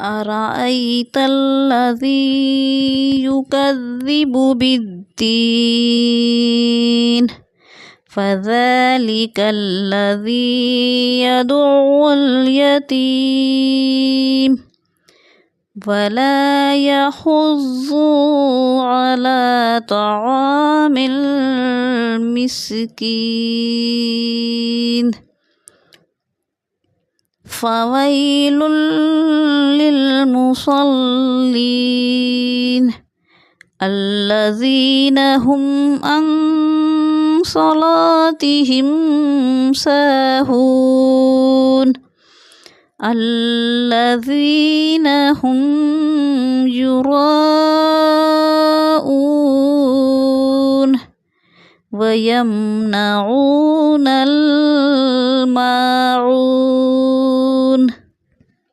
أرأيت الذي يكذب بالدين فذلك الذي يدعو اليتيم ولا يحض على طعام المسكين فويل للمصلين الذين هم عن صلاتهم ساهون الذين هم يراءون ويمنعون الماعون